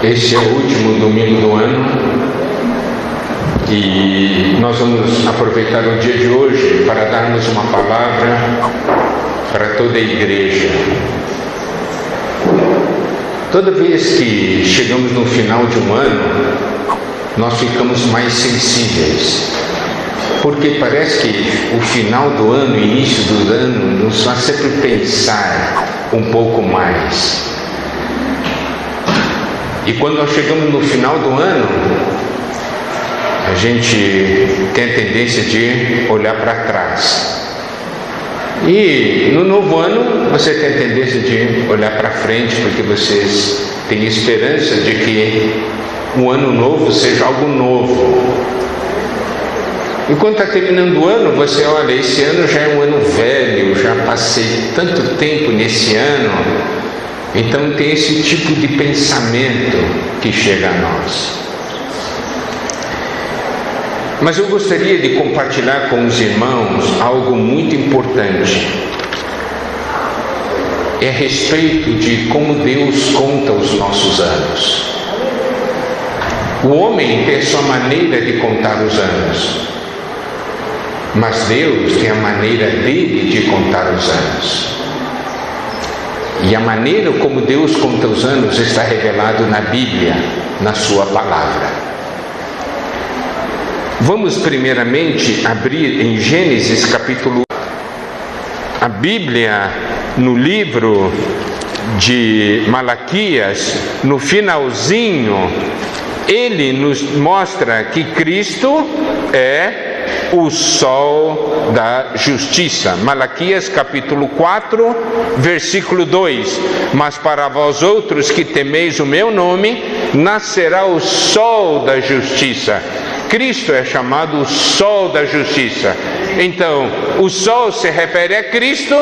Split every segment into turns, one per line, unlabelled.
Este é o último domingo do ano e nós vamos aproveitar o dia de hoje para darmos uma palavra para toda a igreja. Toda vez que chegamos no final de um ano, nós ficamos mais sensíveis, porque parece que o final do ano, o início do ano, nos faz sempre pensar um pouco mais. E quando nós chegamos no final do ano, a gente tem a tendência de olhar para trás. E no novo ano, você tem a tendência de olhar para frente, porque vocês têm esperança de que o ano novo seja algo novo. E quando está terminando o ano, você olha, esse ano já é um ano velho, já passei tanto tempo nesse ano. Então tem esse tipo de pensamento que chega a nós. Mas eu gostaria de compartilhar com os irmãos algo muito importante. É a respeito de como Deus conta os nossos anos. O homem tem a sua maneira de contar os anos, mas Deus tem a maneira dele de contar os anos. E a maneira como Deus conta os anos está revelado na Bíblia, na sua palavra. Vamos primeiramente abrir em Gênesis capítulo 1. A Bíblia, no livro de Malaquias, no finalzinho, ele nos mostra que Cristo é o sol da justiça. Malaquias capítulo 4, versículo 2: mas para vós outros que temeis o meu nome, nascerá o sol da justiça. Cristo é chamado o sol da justiça. Então, o sol se refere a Cristo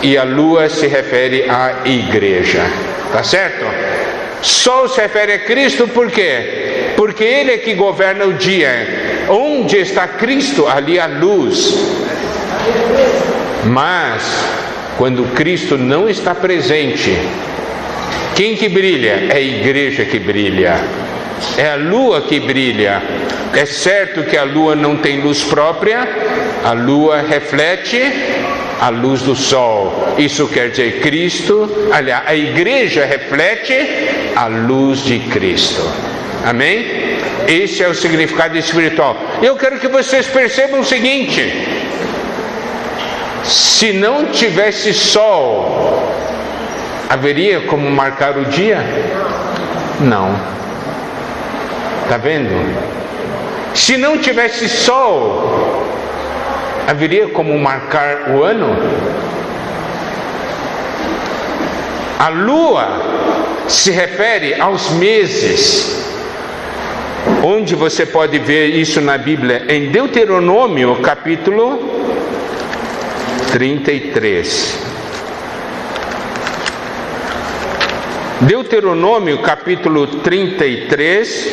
e a lua se refere à igreja. Tá certo? Sol se refere a Cristo por quê? Porque Ele é que governa o dia. Onde está Cristo, ali a luz. Mas, quando Cristo não está presente, quem que brilha? É a igreja que brilha. É a lua que brilha. É certo que a lua não tem luz própria, a reflete a luz do sol. Isso quer dizer Cristo, aliás, a igreja reflete a luz de Cristo. Amém? Esse é o significado espiritual. Eu quero que vocês percebam o seguinte: se não tivesse sol, haveria como marcar o dia? Não. Está vendo? Se não tivesse sol, haveria como marcar o ano? A lua se refere aos meses. Onde você pode ver isso na Bíblia? Em Deuteronômio capítulo 33. Deuteronômio capítulo 33,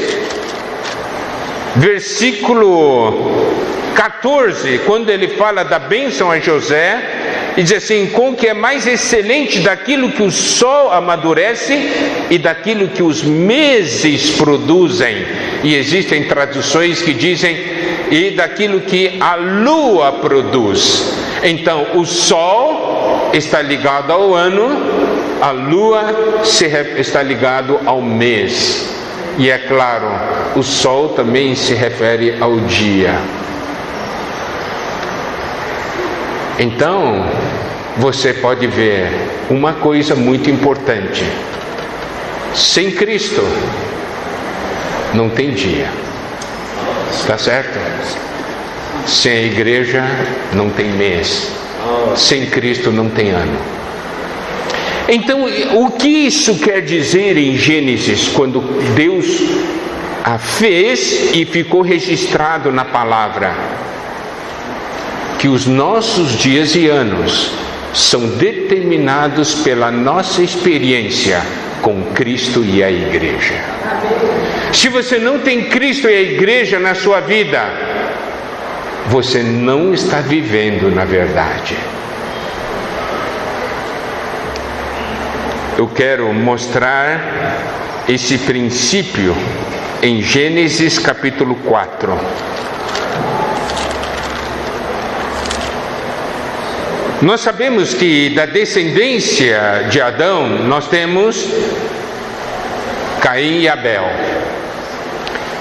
versículo 14, quando ele fala da bênção a José, e diz assim: com que é mais excelente daquilo que o sol amadurece e daquilo que os meses produzem. E existem traduções que dizem: e daquilo que a lua produz. Então o sol está ligado ao ano, a lua está ligado ao mês. E é claro, o sol também se refere ao dia. Então, você pode ver uma coisa muito importante: sem Cristo não tem dia. Está certo? Sem a igreja não tem mês. Sem Cristo não tem ano. Então, o que isso quer dizer em Gênesis, quando Deus a fez e ficou registrado na palavra? Que os nossos dias e anos são determinados pela nossa experiência com Cristo e a igreja. Se você não tem Cristo e a igreja na sua vida, você não está vivendo na verdade. Eu quero mostrar esse princípio em Gênesis capítulo 4. Nós sabemos que da descendência de Adão nós temos Caim e Abel.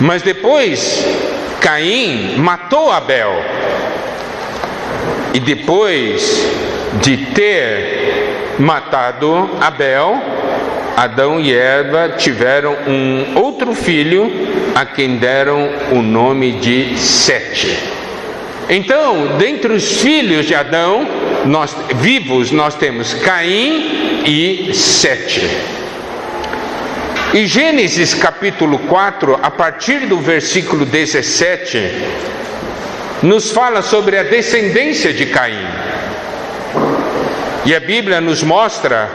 Mas depois Caim matou Abel. E depois de ter matado Abel, Adão e Eva tiveram um outro filho, a quem deram o nome de Sete. Então, dentre os filhos de Adão, nós temos Caim e Sete. E Gênesis capítulo 4, a partir do versículo 17, nos fala sobre a descendência de Caim. E a Bíblia nos mostra,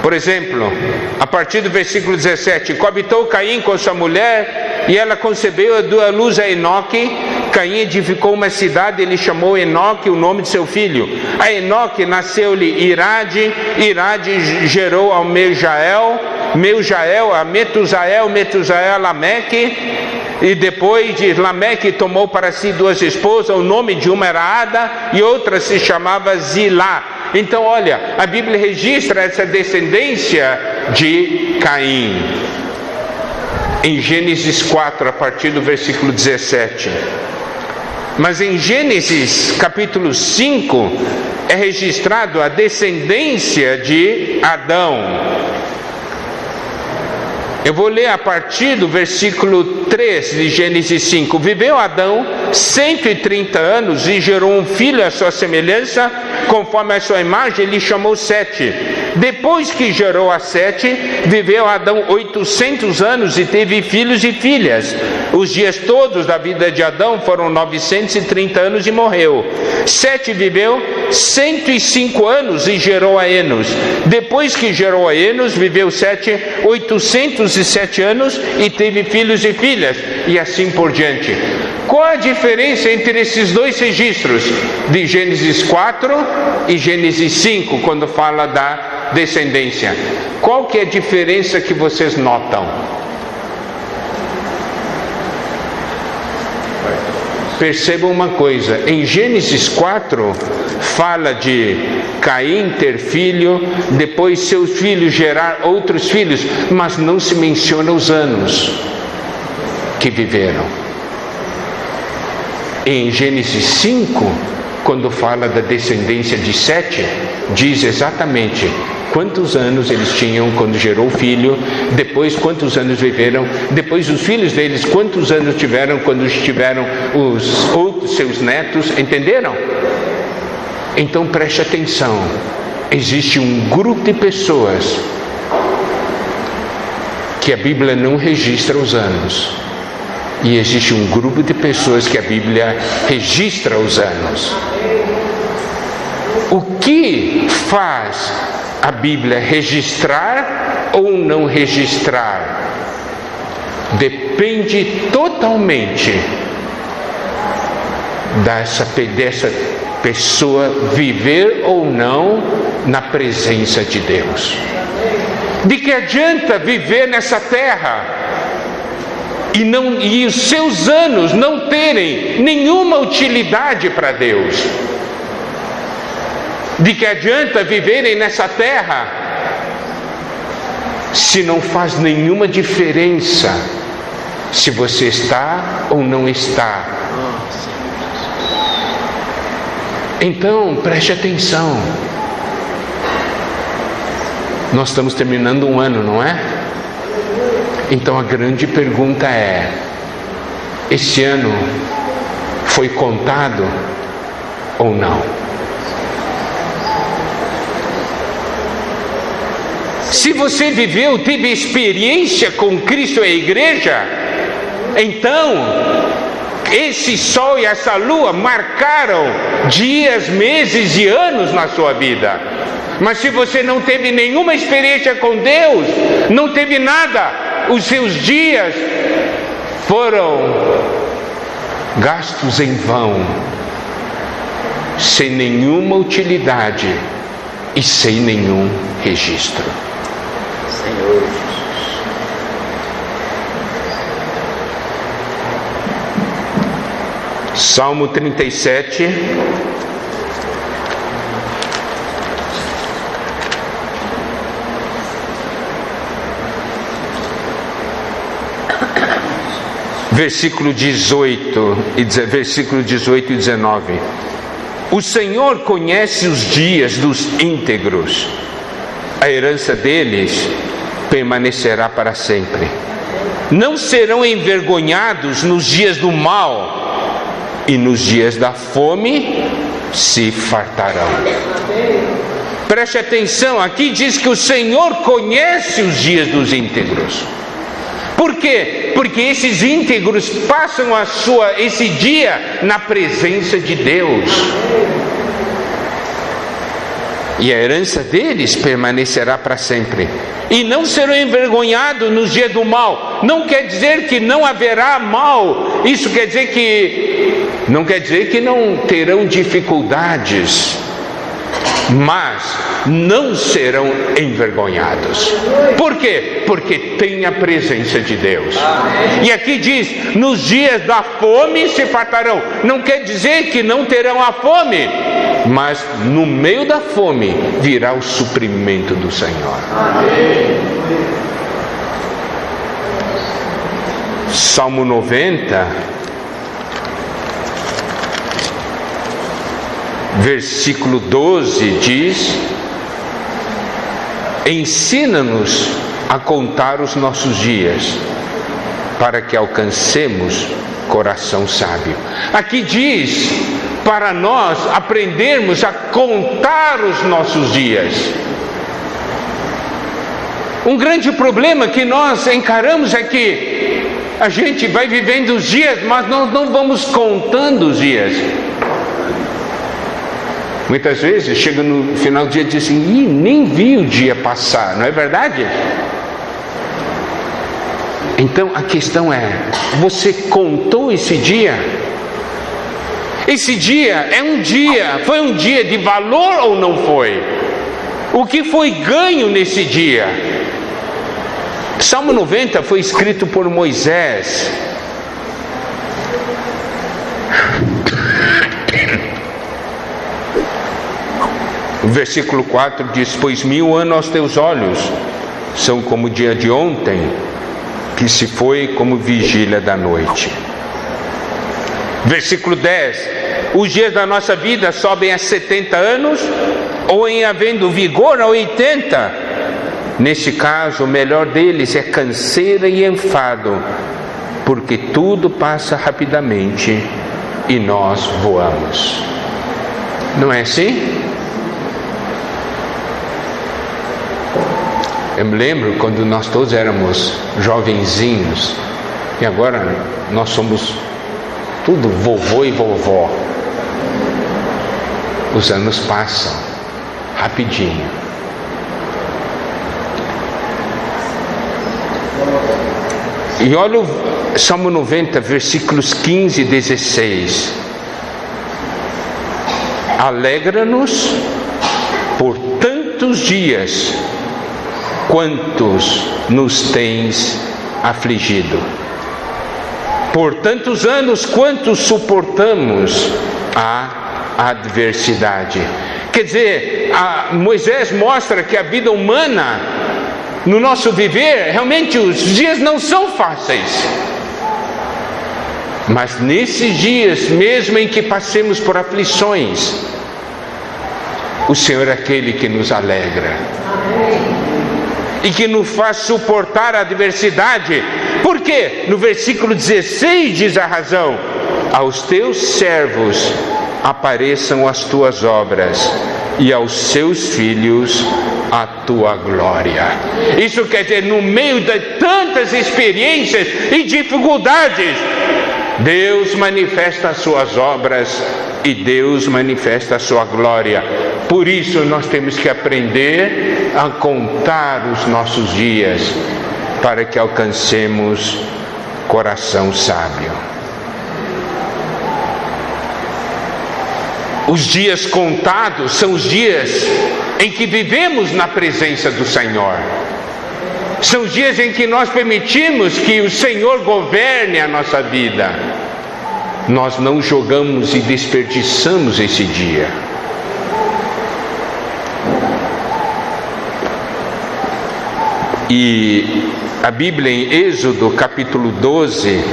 por exemplo, a partir do versículo 17: coabitou Caim com sua mulher, e ela concebeu e deu à luz a Enoque. Caim edificou uma cidade, ele chamou Enoque o nome de seu filho. A Enoque nasceu-lhe Irade, Irade gerou ao Meujael, Meujael a Metusael, Metusael a Lameque. E depois de Lameque tomou para si duas esposas, o nome de uma era Ada e outra se chamava Zilá. Então olha, a Bíblia registra essa descendência de Caim em Gênesis 4, a partir do versículo 17. Mas em Gênesis capítulo 5 é registrado a descendência de Adão. Eu vou ler a partir do versículo 3 de Gênesis 5. Viveu Adão 130 anos e gerou um filho à sua semelhança, conforme a sua imagem, ele chamou Sete. Depois que gerou a Sete, viveu Adão 800 anos e teve filhos e filhas. Os dias todos da vida de Adão foram 930 anos e morreu. Sete viveu 105 anos e gerou a Enos. Depois que gerou a Enos, viveu Sete 807 anos e teve filhos e filhas, e assim por diante. Qual a diferença entre esses dois registros de Gênesis 4 e Gênesis 5, quando fala da descendência? Qual que é a diferença que vocês notam? Percebam uma coisa, em Gênesis 4 fala de Caim ter filho, depois seus filhos gerar outros filhos, mas não se menciona os anos que viveram. Em Gênesis 5, quando fala da descendência de Sete, diz exatamente quantos anos eles tinham quando gerou o filho, depois quantos anos viveram, depois os filhos deles quantos anos tiveram quando tiveram os outros seus netos, entenderam? Então preste atenção, existe um grupo de pessoas que a Bíblia não registra os anos, e existe um grupo de pessoas que a Bíblia registra os anos. O que faz a Bíblia registrar ou não registrar? Depende totalmente dessa pessoa viver ou não na presença de Deus. De que adianta viver nessa terra e os seus anos não terem nenhuma utilidade para Deus? De que adianta viverem nessa terra se não faz nenhuma diferença se você está ou não está? Então preste atenção, nós estamos terminando um ano, não é? Então a grande pergunta é: esse ano foi contado ou não? Se você viveu, teve experiência com Cristo e a igreja, então esse sol e essa lua marcaram dias, meses e anos na sua vida. Mas se você não teve nenhuma experiência com Deus, não teve nada, os seus dias foram gastos em vão, sem nenhuma utilidade e sem nenhum registro. Senhor Jesus. Salmo 37. Versículo 18 e 19. O Senhor conhece os dias dos íntegros, a herança deles permanecerá para sempre. Não serão envergonhados nos dias do mal, e nos dias da fome se fartarão. Preste atenção, aqui diz que o Senhor conhece os dias dos íntegros. Por quê? Porque esses íntegros passam esse dia na presença de Deus. E a herança deles permanecerá para sempre. E não serão envergonhados nos dias do mal. Não quer dizer que não haverá mal. Isso quer dizer que não quer dizer que não terão dificuldades, mas não serão envergonhados. Por quê? Porque tem a presença de Deus. E aqui diz, nos dias da fome se fartarão. Não quer dizer que não terão a fome, mas no meio da fome virá o suprimento do Senhor. Salmo 90, versículo 12 diz: ensina-nos a contar os nossos dias, para que alcancemos coração sábio. Aqui diz para nós aprendermos a contar os nossos dias. Um grande problema que nós encaramos é que a gente vai vivendo os dias, mas nós não vamos contando os dias. Muitas vezes chega no final do dia e diz assim: nem vi o dia passar, não é verdade? Então a questão é: você contou esse dia? Esse dia foi um dia de valor ou não foi? O que foi ganho nesse dia? Salmo 90 foi escrito por Moisés. O versículo 4 diz: pois 1000 anos aos teus olhos são como o dia de ontem, que se foi como vigília da noite. Versículo 10: os dias da nossa vida sobem a 70 anos, ou em havendo vigor a 80. Neste caso, o melhor deles é canseira e enfado, porque tudo passa rapidamente e nós voamos. Não é assim? Eu me lembro quando nós todos éramos jovenzinhos, e agora nós somos tudo vovô e vovó. Os anos passam rapidinho. E olha o Salmo 90, versículos 15 e 16. Alegra-nos por tantos dias quantos nos tens afligido. Por tantos anos quantos suportamos a adversidade. Quer dizer, Moisés mostra que a vida humana, no nosso viver, realmente os dias não são fáceis. Mas nesses dias, mesmo em que passemos por aflições, o Senhor é aquele que nos alegra e que nos faz suportar a adversidade. Por quê? No versículo 16 diz a razão: aos teus servos apareçam as tuas obras, e aos seus filhos a tua glória. Isso quer dizer, no meio de tantas experiências e dificuldades, Deus manifesta as suas obras e Deus manifesta a sua glória. Por isso nós temos que aprender a contar os nossos dias, para que alcancemos coração sábio. Os dias contados são os dias em que vivemos na presença do Senhor. São os dias em que nós permitimos que o Senhor governe a nossa vida. nós não jogamos e desperdiçamos esse dia. E a Bíblia em Êxodo capítulo 12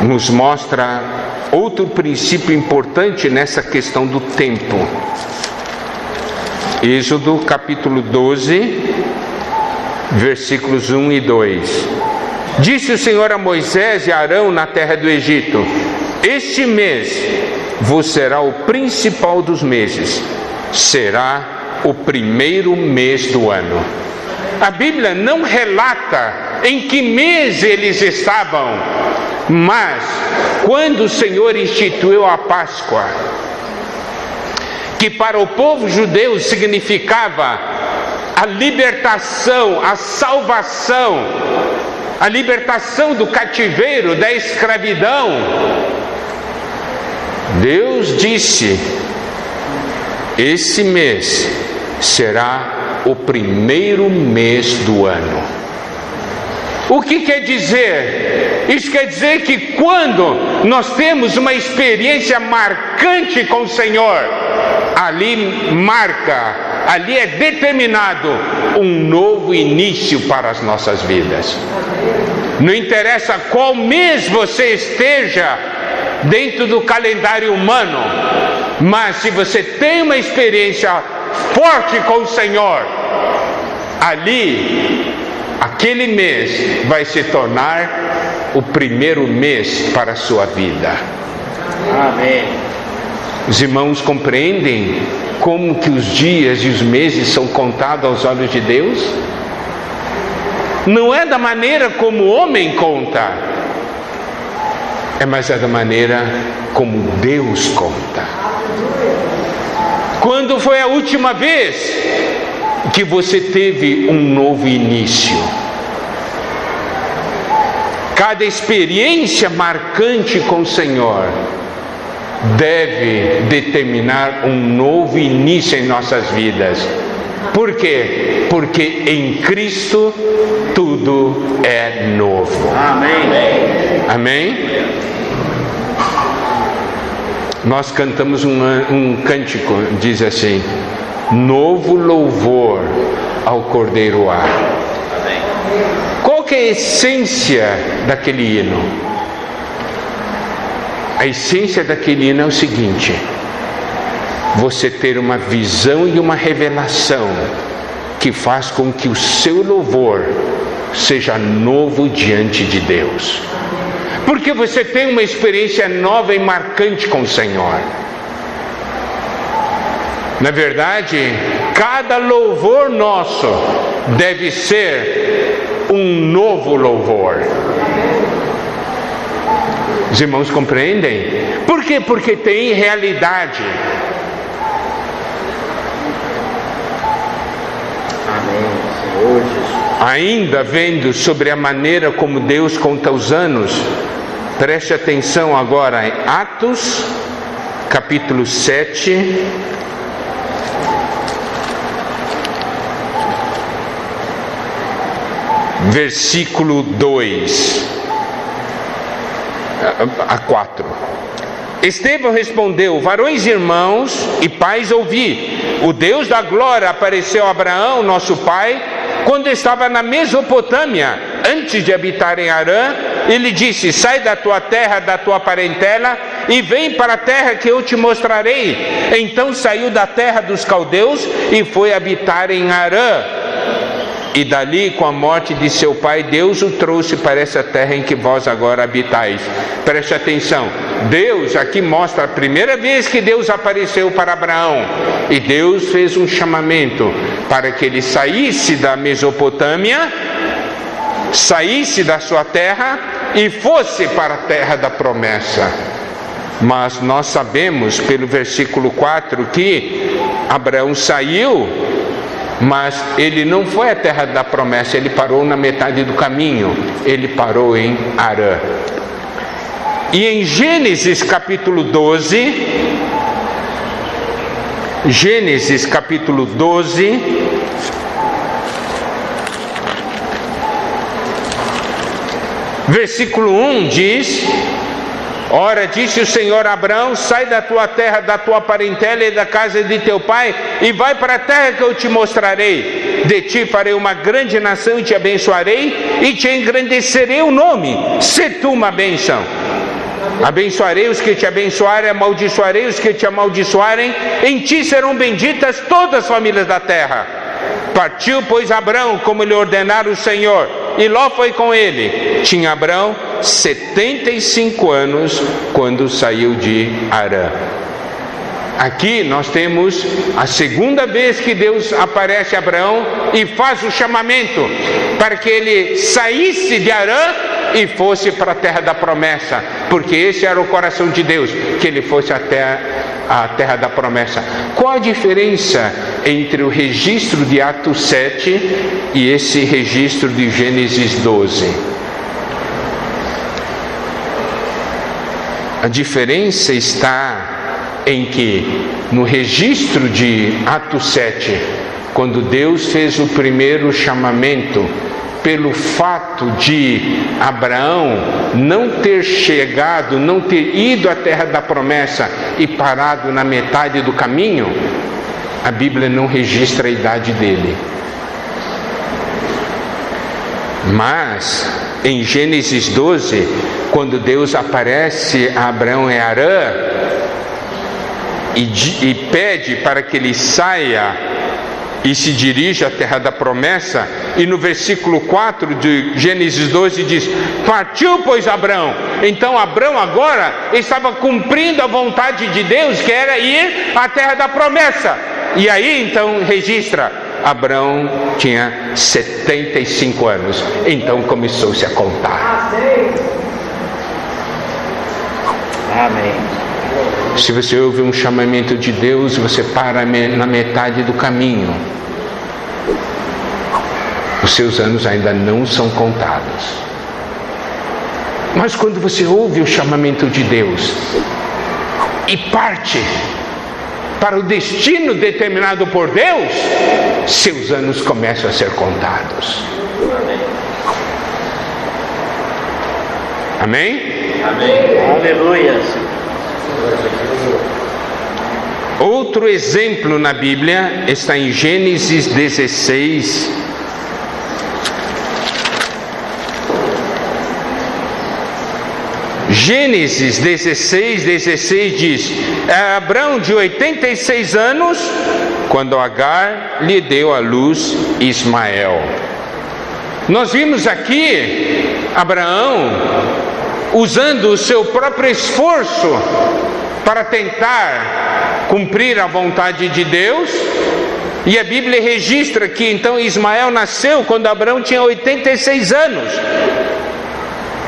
nos mostra outro princípio importante nessa questão do tempo. Êxodo capítulo 12, versículos 1 e 2. Disse o Senhor a Moisés e a Arão na terra do Egito: este mês vos será o principal dos meses, será o primeiro mês do ano. A Bíblia não relata em que mês eles estavam, mas quando o Senhor instituiu a Páscoa, que para o povo judeu significava a libertação, a salvação, a libertação do cativeiro, da escravidão, Deus disse: esse mês será o primeiro mês do ano. O que quer dizer? Isso quer dizer que quando nós temos uma experiência marcante com o Senhor, ali é determinado um novo início para as nossas vidas. Não interessa qual mês você esteja dentro do calendário humano, mas se você tem uma experiência forte com o Senhor, aquele mês vai se tornar o primeiro mês para a sua vida.
Amém.
Os irmãos compreendem como que os dias e os meses são contados aos olhos de Deus? Não é da maneira como o homem conta, mas é da maneira como Deus conta. Quando foi a última vez que você teve um novo início? Cada experiência marcante com o Senhor deve determinar um novo início em nossas vidas. Por quê? Porque em Cristo tudo é novo.
Amém.
Amém? Nós cantamos um cântico, diz assim: novo louvor ao Cordeiro há. Qual que é a essência daquele hino? A essência daquele hino é o seguinte: você ter uma visão e uma revelação que faz com que o seu louvor seja novo diante de Deus, porque você tem uma experiência nova e marcante com o Senhor. Na verdade, cada louvor nosso deve ser um novo louvor. Os irmãos compreendem? Por quê? Porque tem realidade.
Amém, Senhor Jesus.
Ainda vendo sobre a maneira como Deus conta os anos, preste atenção agora em Atos, capítulo 7, versículo 2 a 4. Estevão respondeu: varões, irmãos e pais, ouvi. O Deus da glória apareceu a Abraão, nosso pai, quando estava na Mesopotâmia, antes de habitar em Harã. Ele disse: sai da tua terra, da tua parentela, e vem para a terra que eu te mostrarei. Então saiu da terra dos caldeus e foi habitar em Harã. E dali, com a morte de seu pai, Deus o trouxe para essa terra em que vós agora habitais. Preste atenção, Deus aqui mostra a primeira vez que Deus apareceu para Abraão, e Deus fez um chamamento para que ele saísse da Mesopotâmia, saísse da sua terra e fosse para a terra da promessa. Mas nós sabemos pelo versículo 4 que Abraão saiu, mas ele não foi à terra da promessa, ele parou na metade do caminho, ele parou em Harã. E em Gênesis capítulo 12, Gênesis capítulo 12, Versículo 1 diz: ora, disse o Senhor a Abraão: sai da tua terra, da tua parentela e da casa de teu pai, e vai para a terra que eu te mostrarei. De ti farei uma grande nação e te abençoarei, e te engrandecerei o nome. Se tu uma bênção. Abençoarei os que te abençoarem, amaldiçoarei os que te amaldiçoarem. Em ti serão benditas todas as famílias da terra. Partiu, pois, Abrão, como lhe ordenara o Senhor, e Ló foi com ele. Tinha Abrão 75 anos quando saiu de Harã. Aqui nós temos a segunda vez que Deus aparece a Abraão e faz o chamamento para que ele saísse de Harã e fosse para a terra da promessa, porque esse era o coração de Deus, que ele fosse até a terra da promessa. Qual a diferença entre o registro de Atos 7 e esse registro de Gênesis 12? A diferença está em que no registro de Atos 7, quando Deus fez o primeiro chamamento, pelo fato de Abraão não ter chegado, não ter ido à terra da promessa e parado na metade do caminho, a Bíblia não registra a idade dele. Mas em Gênesis 12, quando Deus aparece a Abraão em Harã e pede para que ele saia e se dirige à terra da promessa, e no versículo 4 de Gênesis 12 diz: partiu, pois, Abrão. Então Abrão agora estava cumprindo a vontade de Deus, que era ir à terra da promessa. E aí então registra: Abrão tinha 75 anos. Então começou-se a contar.
Amém.
Se você ouve um chamamento de Deus, você para na metade do caminho, os seus anos ainda não são contados. Mas quando você ouve o chamamento de Deus e parte para o destino determinado por Deus, seus anos começam a ser contados. Amém?
Amém. Aleluia.
Outro exemplo na Bíblia está em Gênesis 16. Gênesis 16 diz: Abrão de 86 anos, quando Agar lhe deu à luz Ismael. Nós vimos aqui Abraão usando o seu próprio esforço para tentar cumprir a vontade de Deus, e a Bíblia registra que então Ismael nasceu quando Abraão tinha 86 anos.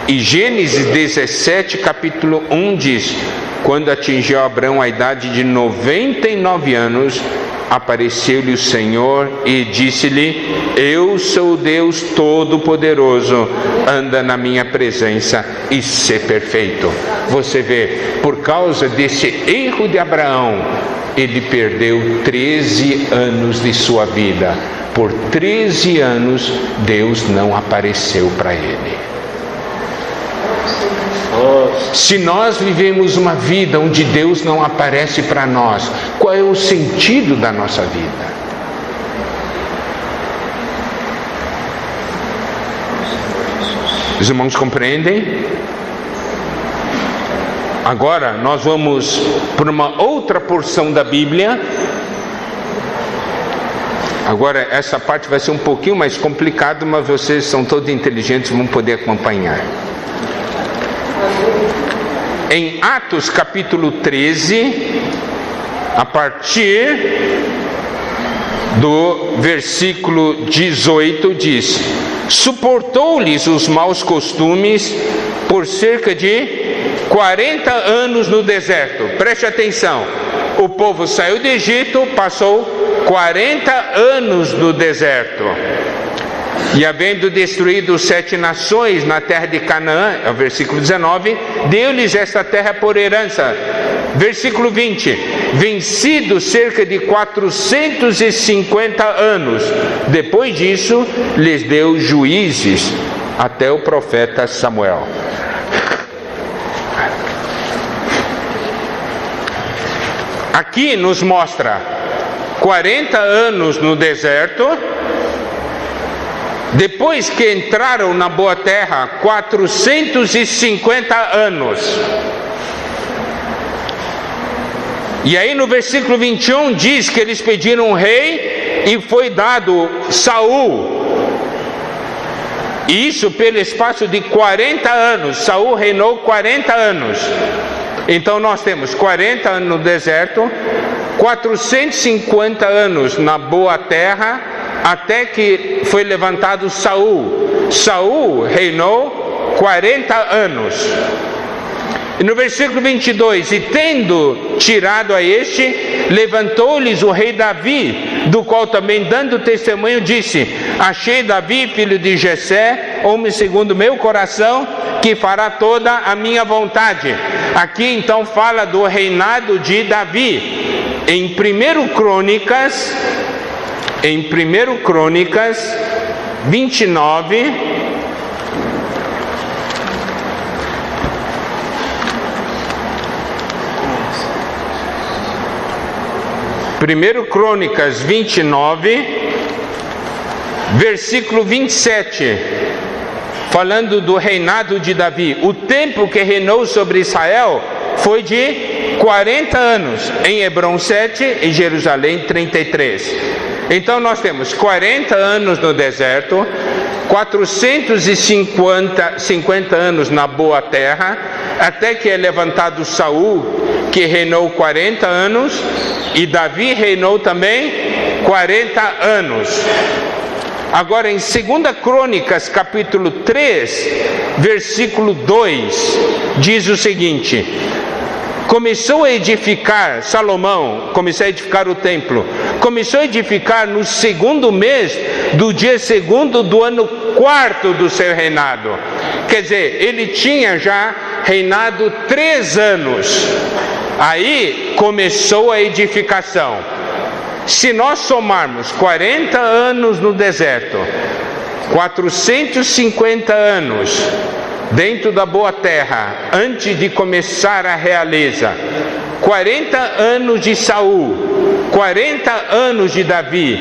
E Gênesis 17, capítulo 1 diz: quando atingiu Abraão a idade de 99 anos, apareceu-lhe o Senhor e disse-lhe: eu sou o Deus Todo-Poderoso, anda na minha presença e sê perfeito. Você vê, por causa desse erro de Abraão, ele perdeu 13 anos de sua vida. Por 13 anos Deus não apareceu para ele. Se nós vivemos uma vida onde Deus não aparece para nós, qual é o sentido da nossa vida? Os irmãos compreendem? Agora nós vamos para uma outra porção da Bíblia. Agora essa parte vai ser um pouquinho mais complicada, mas vocês são todos inteligentes, vão poder acompanhar. Em Atos capítulo 13, a partir do versículo 18 diz: suportou-lhes os maus costumes por cerca de 40 anos no deserto. Preste atenção, o povo saiu do Egito, passou 40 anos no deserto. E havendo destruído 7 nações na terra de Canaã, é o versículo 19, deu-lhes esta terra por herança. Versículo 20, vencidos cerca de 450 anos, depois disso lhes deu juízes até o profeta Samuel. Aqui nos mostra 40 anos no deserto. Depois que entraram na boa terra, 450 anos. E aí no versículo 21 diz que eles pediram um rei e foi dado Saul. E isso pelo espaço de 40 anos. Saul reinou 40 anos. Então nós temos 40 anos no deserto, 450 anos na boa terra, até que foi levantado Saul. Saul reinou 40 anos. E no versículo 22, e tendo tirado a este, levantou-lhes o rei Davi, do qual também dando testemunho disse: achei Davi, filho de Jessé, homem segundo meu coração, que fará toda a minha vontade. Aqui então fala do reinado de Davi. Em 1 Crônicas 29, Primeiro Crônicas 29, versículo 27, falando do reinado de Davi. O tempo que reinou sobre Israel foi de 40 anos, em Hebrom 7, em Jerusalém 33. Então nós temos 40 anos no deserto, 450 anos na boa terra, até que é levantado Saul, que reinou 40 anos, e Davi reinou também 40 anos. Agora em 2 Crônicas capítulo 3, versículo 2, diz o seguinte: começou a edificar, Salomão começou a edificar o templo, começou a edificar no segundo mês do dia segundo do ano quarto do seu reinado. Quer dizer, ele tinha já reinado 3 anos, aí começou a edificação. Se nós somarmos 40 anos no deserto, 450 anos dentro da boa terra, antes de começar a realeza, 40 anos de Saul, 40 anos de Davi,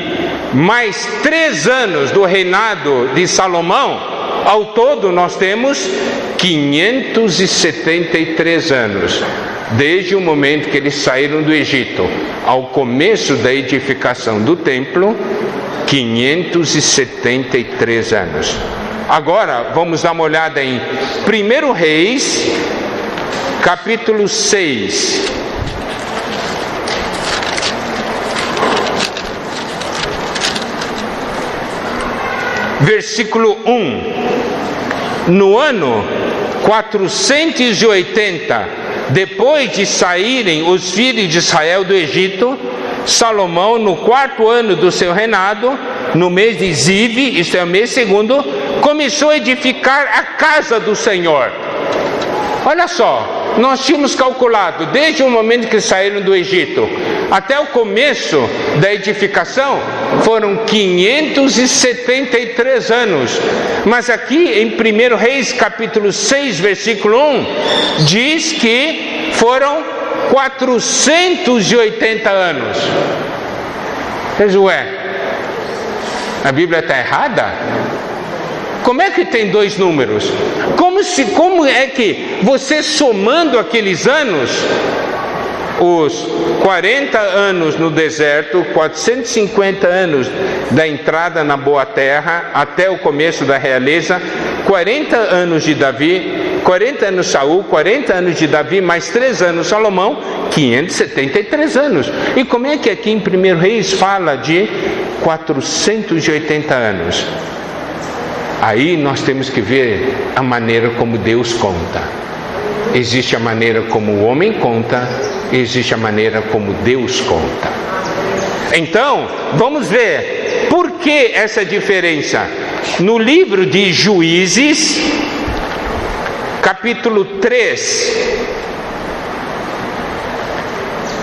mais 3 anos do reinado de Salomão, ao todo nós temos 573 anos, desde o momento que eles saíram do Egito ao começo da edificação do templo, 573 anos. Agora vamos dar uma olhada em 1 Reis, capítulo 6. Versículo 1. No ano 480, depois de saírem os filhos de Israel do Egito, Salomão, no 4º ano do seu reinado, no mês de Ziv, isto é o mês segundo, começou a edificar a casa do Senhor. Olha só, nós tínhamos calculado, desde o momento que saíram do Egito até o começo da edificação, foram 573 anos. Mas aqui em 1 Reis capítulo 6, versículo 1, diz que foram 480 anos. Diz, ué, a Bíblia está errada? Como é que tem 2 números? Como é que você somando aqueles anos, os 40 anos no deserto, 450 anos da entrada na boa terra, até o começo da realeza, 40 anos de Davi, 40 anos Saul, 40 anos de Davi, mais 3 anos Salomão, 573 anos. E como é que aqui em 1 Reis fala de 480 anos? Aí nós temos que ver a maneira como Deus conta. Existe a maneira como o homem conta, existe a maneira como Deus conta. Então, vamos ver por que essa diferença. No livro de Juízes, capítulo 3,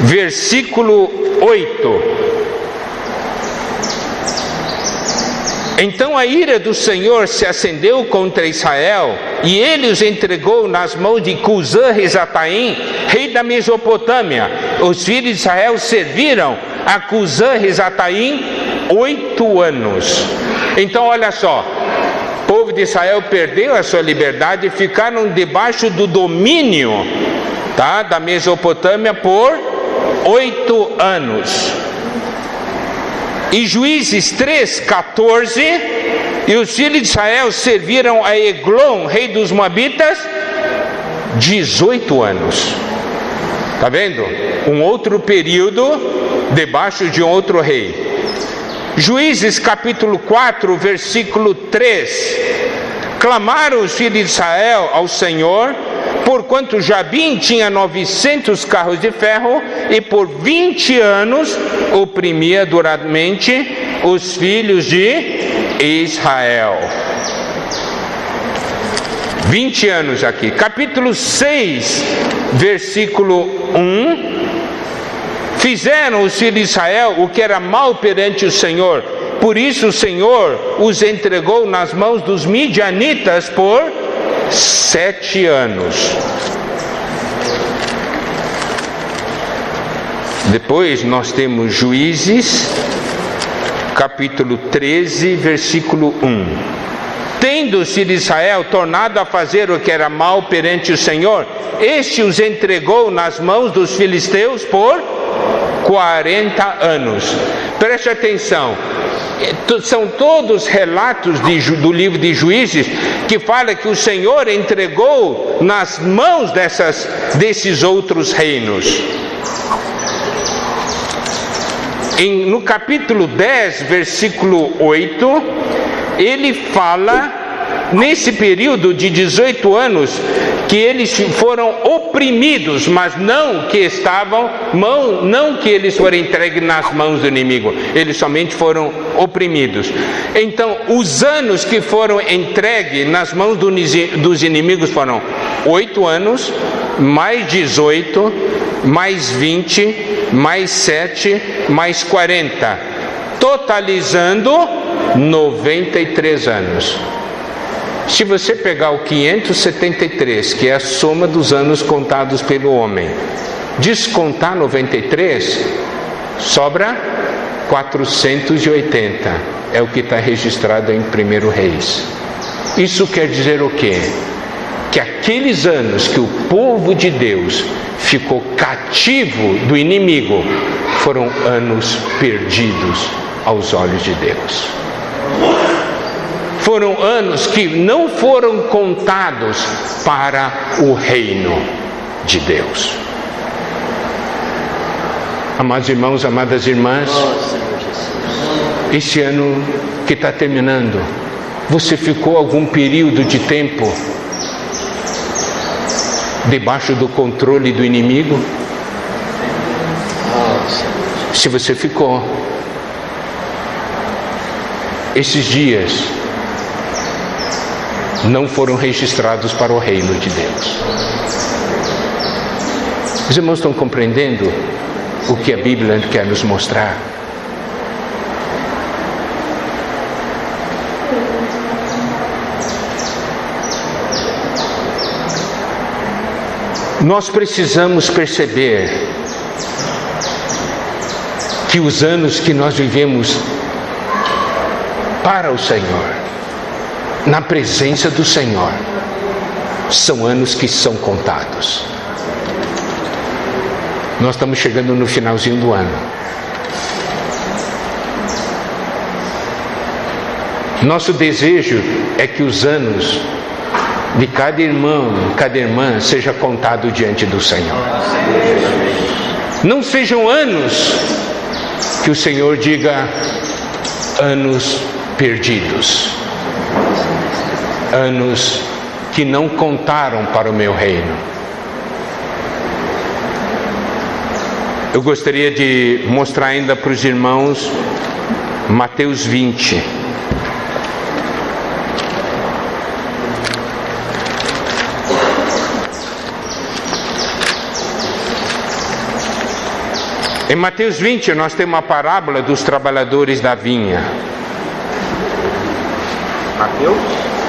versículo 8. Então a ira do Senhor se acendeu contra Israel, e ele os entregou nas mãos de Cusã-Risataim, rei da Mesopotâmia. Os filhos de Israel serviram a Cusã-Risataim 8 anos. Então olha só, o povo de Israel perdeu a sua liberdade e ficaram debaixo do domínio, da Mesopotâmia por 8 anos. E Juízes 3:14, e os filhos de Israel serviram a Eglon, rei dos Moabitas, 18 anos. Está vendo? Um outro período debaixo de um outro rei. Juízes capítulo 4, versículo 3. Clamaram os filhos de Israel ao Senhor, porquanto Jabim tinha 900 carros de ferro, e por 20 anos oprimia duramente os filhos de Israel. 20 anos aqui. Capítulo 6, versículo 1. Fizeram os filhos de Israel o que era mal perante o Senhor, por isso o Senhor os entregou nas mãos dos midianitas por 7 anos. Depois nós temos Juízes, capítulo 13, versículo 1. Tendo os filhos de Israel tornado a fazer o que era mal perante o Senhor, este os entregou nas mãos dos filisteus por 40 anos. Preste atenção, são todos relatos do livro de Juízes que fala que o Senhor entregou nas mãos desses outros reinos. No capítulo 10, versículo 8, ele fala, nesse período de 18 anos, que eles foram oprimidos, mas não que eles foram entregues nas mãos do inimigo, eles somente foram oprimidos. Então, os anos que foram entregues nas mãos dos inimigos foram 8 anos, mais 18, mais 20, mais 7, mais 40, totalizando 93 anos. Se você pegar o 573, que é a soma dos anos contados pelo homem, descontar 93, sobra 480. É o que está registrado em 1 Reis. Isso quer dizer o quê? Que aqueles anos que o povo de Deus ficou cativo do inimigo foram anos perdidos aos olhos de Deus. Foram anos que não foram contados para o reino de Deus. Amados irmãos, amadas irmãs, esse ano que está terminando, você ficou algum período de tempo debaixo do controle do inimigo? Se você ficou, esses dias não foram registrados para o reino de Deus. Os irmãos estão compreendendo o que a Bíblia quer nos mostrar? Nós precisamos perceber que os anos que nós vivemos para o Senhor, na presença do Senhor, são anos que são contados. Nós estamos chegando no finalzinho do ano. Nosso desejo é que os anos de cada irmão, cada irmã, seja contado diante do Senhor. Não sejam anos que o Senhor diga anos perdidos, anos que não contaram para o meu reino. Eu gostaria de mostrar ainda para os irmãos Mateus 20. Em Mateus 20 nós temos uma parábola dos trabalhadores da vinha.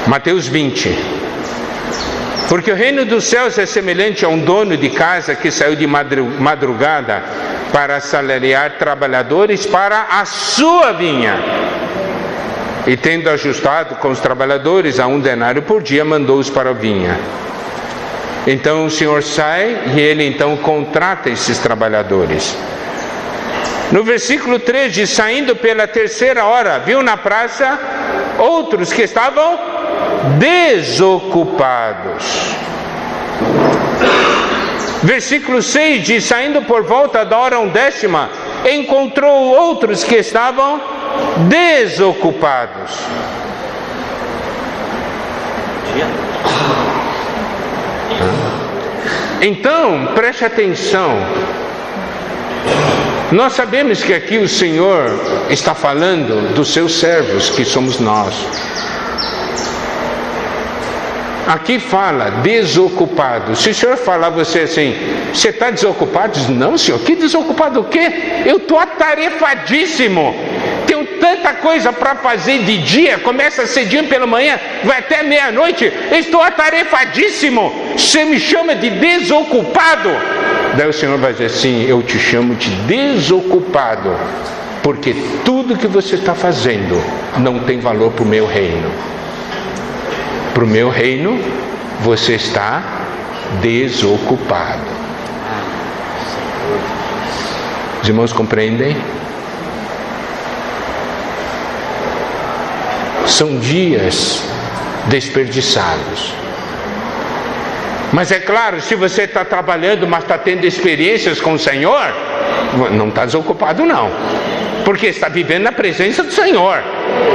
Mateus 20. Porque o reino dos céus é semelhante a um dono de casa que saiu de madrugada para assalariar trabalhadores para a sua vinha. E tendo ajustado com os trabalhadores a 1 denário por dia, mandou-os para a vinha. Então o Senhor sai e ele então contrata esses trabalhadores. No versículo 3 diz: saindo pela 3ª hora, viu na praça outros que estavam desocupados. Versículo 6 diz: saindo por volta da hora 10ª, encontrou outros que estavam desocupados. Então, preste atenção. Nós sabemos que aqui o Senhor está falando dos seus servos, que somos nós. Aqui fala desocupado. Se o Senhor falar a você assim: você está desocupado? Diz: não, Senhor. Que desocupado o quê? Eu estou atarefadíssimo. Tenho tanta coisa para fazer de dia. Começa cedinho pela manhã, vai até meia-noite. Estou atarefadíssimo. Você me chama de desocupado? Daí o Senhor vai dizer assim: eu te chamo de desocupado, porque tudo que você está fazendo não tem valor para o meu reino. Para o meu reino, você está desocupado. Os irmãos compreendem? São dias desperdiçados. Mas é claro, se você está trabalhando, mas está tendo experiências com o Senhor, não está desocupado não, porque está vivendo na presença do Senhor.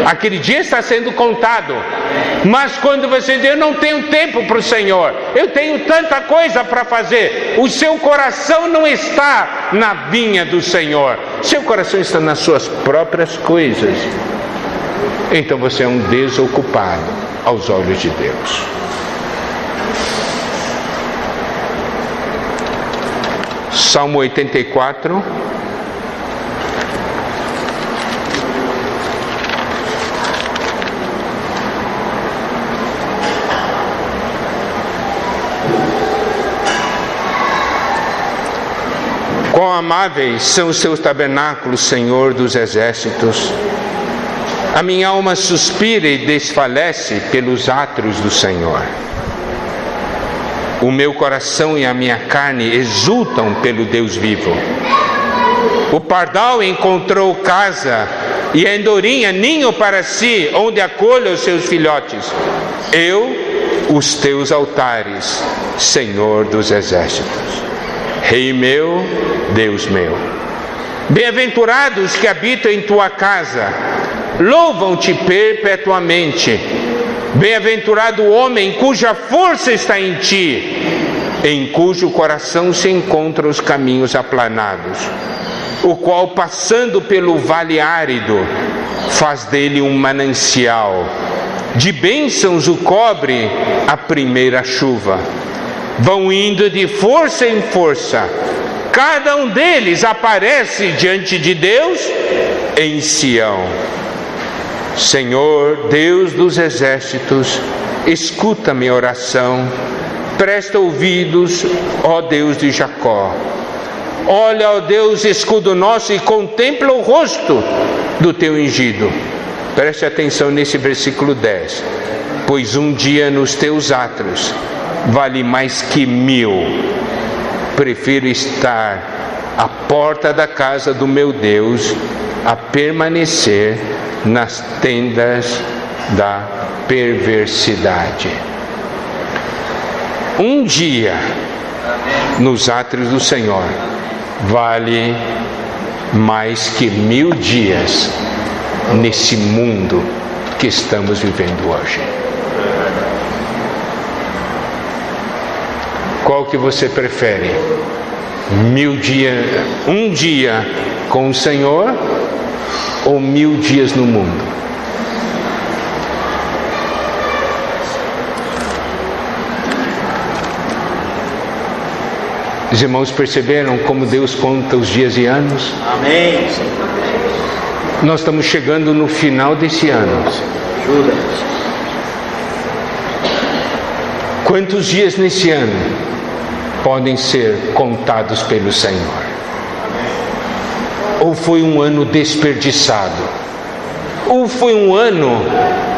Aquele dia está sendo contado. Mas quando você diz: eu não tenho tempo para o Senhor, eu tenho tanta coisa para fazer, o seu coração não está na vinha do Senhor, seu coração está nas suas próprias coisas. Então você é um desocupado aos olhos de Deus. Salmo 84. Quão amáveis são os seus tabernáculos, Senhor dos exércitos. A minha alma suspira e desfalece pelos átrios do Senhor. O meu coração e a minha carne exultam pelo Deus vivo. O pardal encontrou casa e a andorinha ninho para si, onde acolha os seus filhotes. Eu, os teus altares, Senhor dos exércitos. Rei meu, Deus meu. Bem-aventurados que habitam em tua casa, louvam-te perpetuamente. Bem-aventurado o homem cuja força está em ti, em cujo coração se encontram os caminhos aplanados, o qual, passando pelo vale árido, faz dele um manancial. De bênçãos o cobre a primeira chuva. Vão indo de força em força, cada um deles aparece diante de Deus em Sião. Senhor, Deus dos exércitos, escuta minha oração, presta ouvidos, ó Deus de Jacó. Olha, ó Deus, escudo nosso, e contempla o rosto do teu ungido. Preste atenção nesse versículo 10. Pois um dia nos teus átrios vale mais que 1000. Prefiro estar à porta da casa do meu Deus a permanecer nas tendas da perversidade. Um dia nos átrios do Senhor vale mais que 1000 dias nesse mundo que estamos vivendo hoje. Qual que você prefere? 1000 dias, um dia com o Senhor, ou 1000 dias no mundo? Os irmãos perceberam como Deus conta os dias e anos?
Amém.
Nós estamos chegando no final desse ano.
Ajuda-nos.
Quantos dias nesse ano podem ser contados pelo Senhor? Ou foi um ano desperdiçado? Ou foi um ano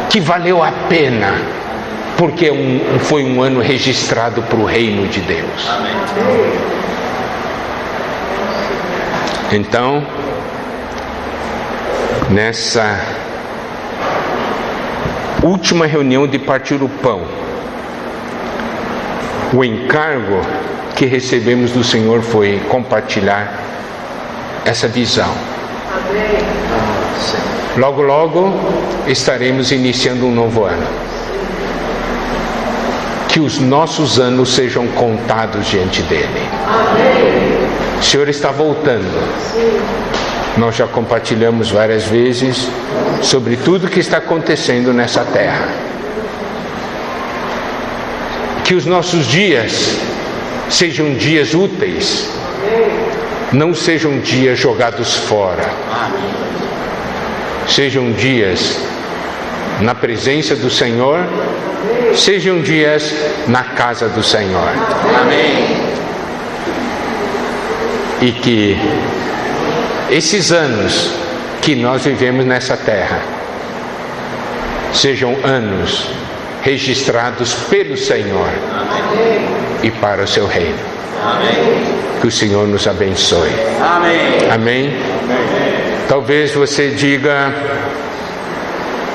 que valeu a pena, porque foi um ano registrado para o reino de Deus? Então, nessa última reunião de partir o pão, o encargo que recebemos do Senhor foi compartilhar essa visão. Logo, logo estaremos iniciando um novo ano. Que os nossos anos sejam contados diante dele. O Senhor está voltando. Nós já compartilhamos várias vezes sobre tudo que está acontecendo nessa terra. Que os nossos dias sejam dias úteis, não sejam dias jogados fora. Sejam dias na presença do Senhor, sejam dias na casa do Senhor. Amém. E que esses anos que nós vivemos nessa terra sejam anos registrados pelo Senhor e para o seu reino. Que o Senhor nos abençoe. Amém. Talvez você diga: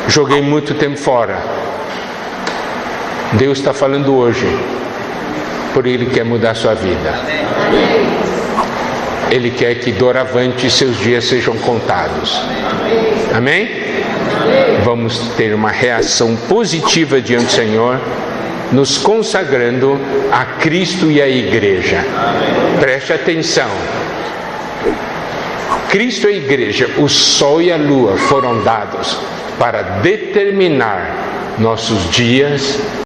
joguei muito tempo fora. Deus está falando hoje, por Ele quer mudar a sua vida. Ele quer que doravante seus dias sejam contados. Amém? Vamos ter uma reação positiva diante do Senhor, nos consagrando a Cristo e à Igreja. Preste atenção. Cristo e a Igreja, o sol e a lua foram dados para determinar nossos dias